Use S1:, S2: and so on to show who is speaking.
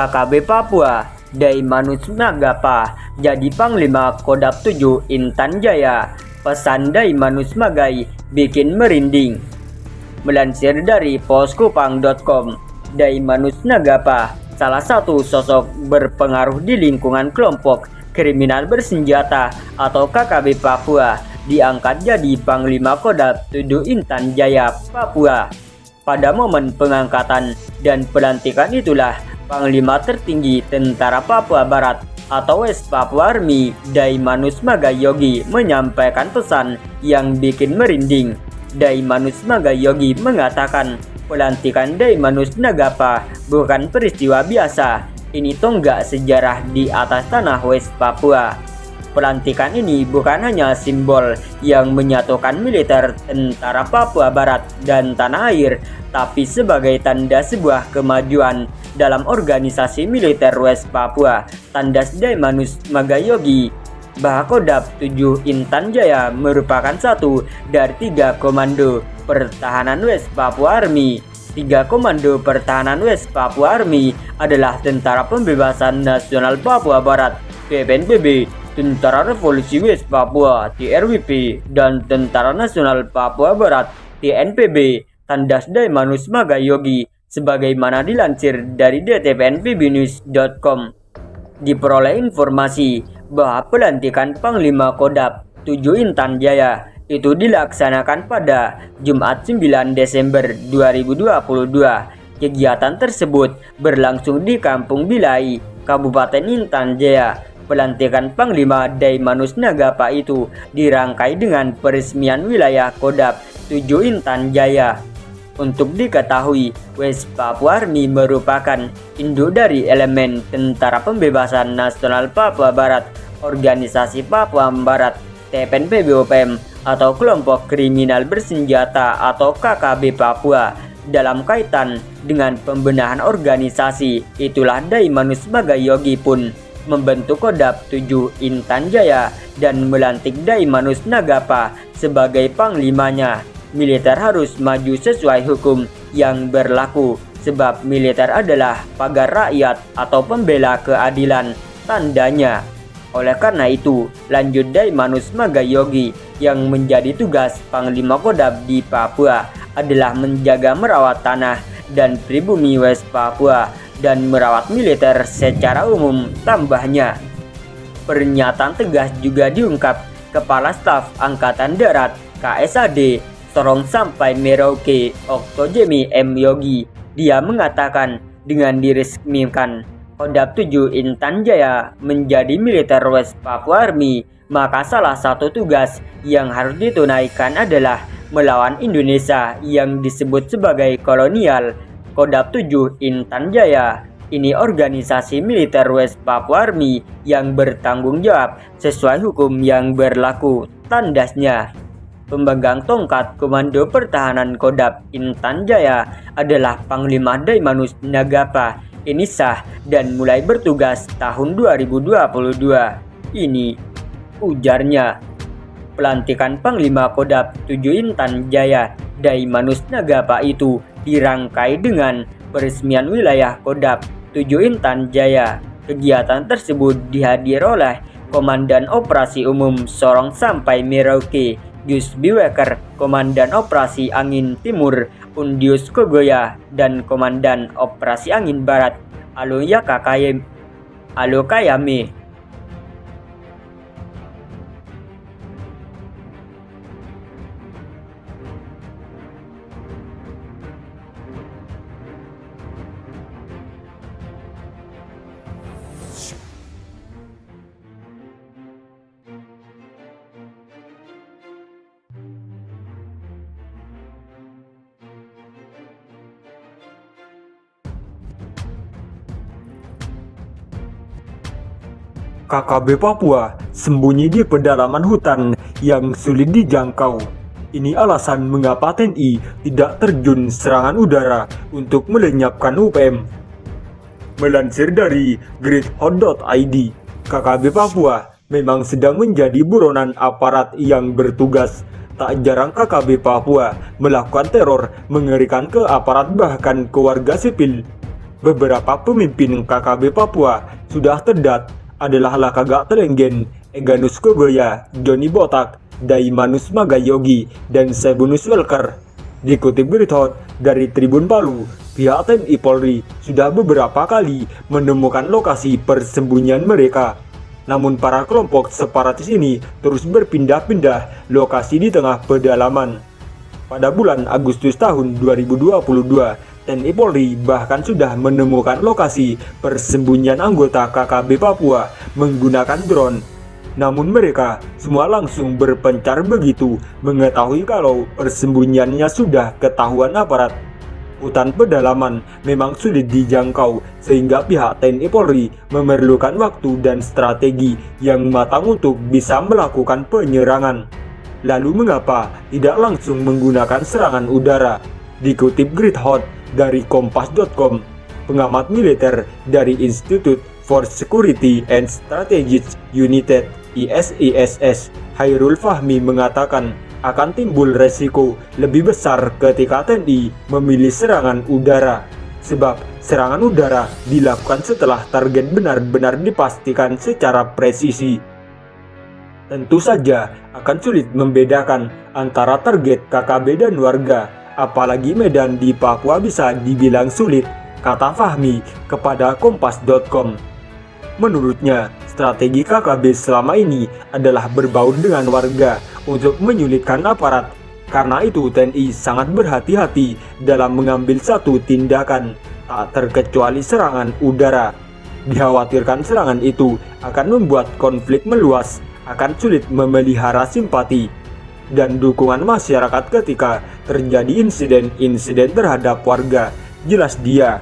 S1: KKB Papua, Daimanus Nagapa jadi Panglima Kodap 7 Intan Jaya. Pesan Daimanus Magai bikin merinding. Melansir dari poskupang.com, Daimanus Nagapa, salah satu sosok berpengaruh di lingkungan kelompok kriminal bersenjata atau KKB Papua, diangkat jadi Panglima Kodap 7 Intan Jaya Papua. Pada momen pengangkatan dan pelantikan itulah Panglima tertinggi Tentara Papua Barat atau West Papua Army, Daimanus Magayogi, menyampaikan pesan yang bikin merinding. Daimanus Magayogi mengatakan pelantikan Daimanus Nagapa bukan peristiwa biasa. Ini tonggak sejarah di atas tanah West Papua. Pelantikan ini bukan hanya simbol yang menyatukan militer Tentara Papua Barat dan tanah air, tapi sebagai tanda sebuah kemajuan dalam organisasi militer West Papua. Tandas Daimanus Magayogi bahwa Kodap 7 Intan Jaya merupakan satu dari 3 komando pertahanan West Papua Army. 3 komando pertahanan West Papua Army adalah Tentara Pembebasan Nasional Papua Barat (TPNPB), Tentara Revolusi West Papua (TRWP), dan Tentara Nasional Papua Barat (TNPB). Tandas Daimanus Magayogi sebagaimana dilansir dari dtpnpbnews.com. Diperoleh informasi bahwa pelantikan Panglima Kodap 7 Intan Jaya itu dilaksanakan pada Jumat 9 Desember 2022. Kegiatan tersebut berlangsung di Kampung Bilai, Kabupaten Intan Jaya. Pelantikan Panglima Daimanus Nagapa itu dirangkai dengan peresmian wilayah Kodap 7 Intan Jaya. Untuk diketahui, West Papua Army merupakan induk dari elemen Tentara Pembebasan Nasional Papua Barat, Organisasi Papua Barat, TPNPB-OPM, atau kelompok kriminal bersenjata atau KKB Papua. Dalam kaitan dengan pembenahan organisasi, itulah Daimanus Magayogi pun membentuk Kodap 7 Intan Jaya dan melantik Daimanus Nagapa sebagai panglimanya. Militer harus maju sesuai hukum yang berlaku, sebab militer adalah pagar rakyat atau pembela keadilan, tandanya. Oleh karena itu, lanjut Daimanus Magayogi, yang menjadi tugas Panglima Kodap di Papua adalah menjaga merawat tanah dan pribumi West Papua dan merawat militer secara umum, tambahnya. Pernyataan tegas juga diungkap Kepala Staf Angkatan Darat KSAD Sorong Sampai Merauke Oktojemi M. Yogi. Dia mengatakan dengan diresmikan Kodap 7 Intan Jaya menjadi militer West Papua Army, maka salah satu tugas yang harus ditunaikan adalah melawan Indonesia yang disebut sebagai kolonial. Kodap 7 Intan Jaya ini organisasi militer West Papua Army yang bertanggung jawab sesuai hukum yang berlaku, tandasnya. Pemegang tongkat Komando Pertahanan Kodap Intan Jaya adalah Panglima Daimanus Nagapa. Ini sah dan mulai bertugas tahun 2022 ini, ujarnya. Pelantikan Panglima Kodap 7 Intan Jaya Daimanus Nagapa itu dirangkai dengan peresmian wilayah Kodap 7 Intan Jaya. Kegiatan tersebut dihadiri oleh Komandan Operasi Umum Sorong Sampai Merauke Gus Biweker, Komandan Operasi Angin Timur Undius Kogoya, dan Komandan Operasi Angin Barat Alokayame.
S2: KKB Papua sembunyi di pedalaman hutan yang sulit dijangkau. Ini alasan mengapa TNI tidak terjun serangan udara untuk melenyapkan UPM. Melansir dari greathot.id, KKB Papua memang sedang menjadi buronan aparat yang bertugas. Tak jarang KKB Papua melakukan teror mengerikan ke aparat bahkan ke warga sipil. Beberapa pemimpin KKB Papua sudah terdat adalah Lakagak Telenggen, Eganus Kogoya, Joni Botak, Daimanus Magayogi, dan Sebunus Welker. Dikutip berita dari Tribun Palu, pihak TNI Polri sudah beberapa kali menemukan lokasi persembunyian mereka. Namun para kelompok separatis ini terus berpindah-pindah lokasi di tengah pedalaman. Pada bulan Agustus tahun 2022, TNI Polri bahkan sudah menemukan lokasi persembunyian anggota KKB Papua menggunakan drone. Namun mereka semua langsung berpencar begitu mengetahui kalau persembunyiannya sudah ketahuan aparat. Hutan pedalaman memang sulit dijangkau sehingga pihak TNI Polri memerlukan waktu dan strategi yang matang untuk bisa melakukan penyerangan. Lalu mengapa tidak langsung menggunakan serangan udara? Dikutip Great Hot dari Kompas.com, pengamat militer dari Institute for Security and Strategic United ISISS, Hairul Fahmi mengatakan akan timbul resiko lebih besar ketika TNI memilih serangan udara. Sebab serangan udara dilakukan setelah target benar-benar dipastikan secara presisi. Tentu saja akan sulit membedakan antara target KKB dan warga, apalagi medan di Papua bisa dibilang sulit, kata Fahmi kepada Kompas.com. Menurutnya, strategi KKB selama ini adalah berbaur dengan warga untuk menyulitkan aparat. Karena itu TNI sangat berhati-hati dalam mengambil satu tindakan, tak terkecuali serangan udara. Dikhawatirkan serangan itu akan membuat konflik meluas, akan sulit memelihara simpati dan dukungan masyarakat ketika terjadi insiden-insiden terhadap warga. Jelas dia